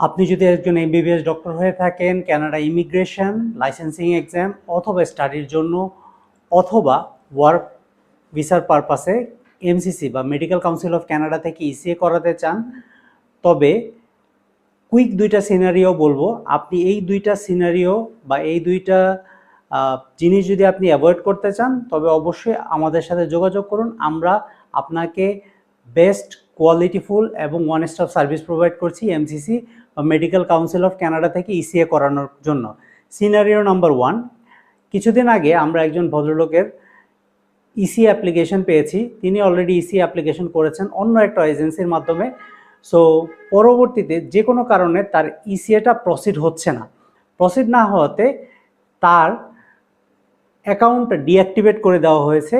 আপনি যদি একজন এমবিবিএস ডক্টর হয়ে থাকেন, কানাডা ইমিগ্রেশন, লাইসেন্সিং এক্সাম অথবা স্টাডির জন্য অথবা ওয়ার্ক ভিসার পারপাসে এমসিসি বা মেডিকেল কাউন্সিল অফ কানাডা থেকে ইসিএ করাতে চান, তবে কুইক দুইটা সিনারিও বলবো। আপনি এই দুইটা সিনারিও বা এই দুইটা জিনিস যদি আপনি অ্যাভয়েড করতে চান, তবে অবশ্যই আমাদের সাথে যোগাযোগ করুন। আমরা আপনাকে বেস্ট কোয়ালিটিফুল এবং ওয়ান স্টপ সার্ভিস প্রোভাইড করছি এমসিসি বা মেডিকেল কাউন্সিল অফ কানাডা থেকে ইসিএ করানোর জন্য। সিনারিও নাম্বার 1, কিছুদিন আগে আমরা একজন ভদ্রলোকের ইসি অ্যাপ্লিকেশন পেয়েছি। তিনি অলরেডি ইসি অ্যাপ্লিকেশন করেছেন অন্য একটা এজেন্সির মাধ্যমে। সো পরবর্তীতে যে কোনো কারণে তার ইসিএটা প্রসিড হচ্ছে না। প্রসিড না হওয়াতে তার অ্যাকাউন্ট ডিঅ্যাক্টিভেট করে দেওয়া হয়েছে।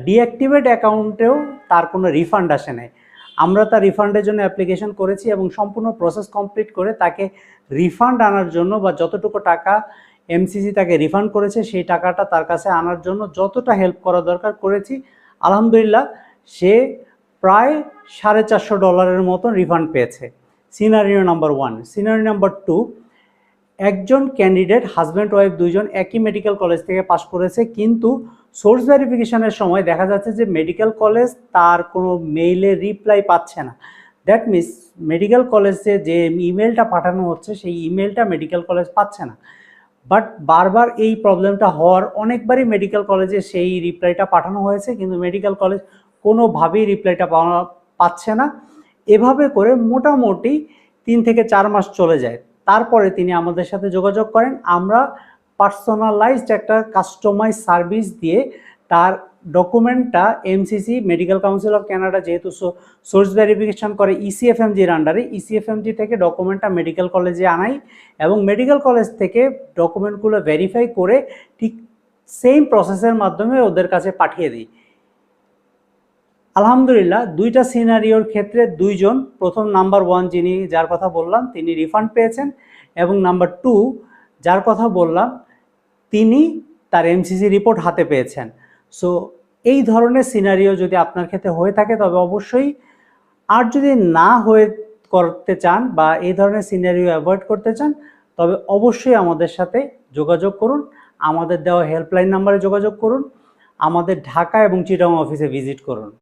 ডিঅ্যাক্টিভেট অ্যাকাউন্টেও তার কোনো রিফান্ড আসে নাই। আমরা তার রিফান্ডের জন্য অ্যাপ্লিকেশন করেছি এবং সম্পূর্ণ প্রসেস কমপ্লিট করে তাকে রিফান্ড আনার জন্য বা যতটুকু টাকা এমসিসি তাকে রিফান্ড করেছে সেই টাকাটা তার কাছে আনার জন্য যতটা হেল্প করা দরকার করেছি। আলহামদুলিল্লাহ সে প্রায় $450 মতন রিফান্ড পেয়েছে। Scenario number 1। সিনারিও নাম্বার 2, একজন ক্যান্ডিডেট হাজব্যান্ড ওয়াইফ দুইজন একই মেডিকেল কলেজ থেকে পাশ করেছে, কিন্তু সোর্স ভেরিফিকেশনের সময় দেখা যাচ্ছে যে মেডিকেল কলেজ তার কোনো মেইলে রিপ্লাই পাচ্ছে না। দ্যাট মিনস মেডিকেল কলেজে যে ইমেলটা পাঠানো হচ্ছে সেই ইমেলটা মেডিকেল কলেজ পাচ্ছে না। বাট বারবার এই প্রবলেমটা হওয়ার অনেকবারই মেডিকেল কলেজে সেই রিপ্লাইটা পাঠানো হয়েছে, কিন্তু মেডিকেল কলেজ কোনোভাবেই রিপ্লাইটা পাচ্ছে না। এভাবে করে মোটামুটি 3 থেকে 4 মাস চলে যায়। তারপরে তিনি আমাদের সাথে যোগাযোগ করেন। আমরা পার্সোনালাইজড একটা কাস্টমাইজ সার্ভিস দিয়ে তার ডকুমেন্টটা MCC medical council of Canada যেহেতু সোর্স ভেরিফিকেশন করে ইসিএফএমজির আন্ডারে, ইসিএফএমজি থেকে ডকুমেন্টটা মেডিকেল কলেজে আনাই এবং মেডিকেল কলেজ থেকে ডকুমেন্টগুলো ভেরিফাই করে ঠিক সেম প্রসেসের মাধ্যমে ওদের কাছে পাঠিয়ে দিই। আলহামদুলিল্লাহ দুইটা সিনারিওর ক্ষেত্রে দুইজন, প্রথম নাম্বার 1 যিনি যার কথা বললাম তিনি রিফান্ড পেয়েছেন এবং নাম্বার 2 যার কথা বললাম তিনি তার এমসিসি রিপোর্ট হাতে পেয়েছেন। সো এই ধরনের সিনারিও যদি আপনার ক্ষেত্রে হয়ে থাকে তবে অবশ্যই, আর যদি না হয়ে করতে চান বা এই ধরনের সিনারিও অ্যাভয়েড করতে চান তবে অবশ্যই আমাদের সাথে যোগাযোগ করুন। আমাদের দেওয়া হেল্পলাইন নাম্বারে যোগাযোগ করুন, আমাদের ঢাকা এবং চিটাগং অফিসে ভিজিট করুন।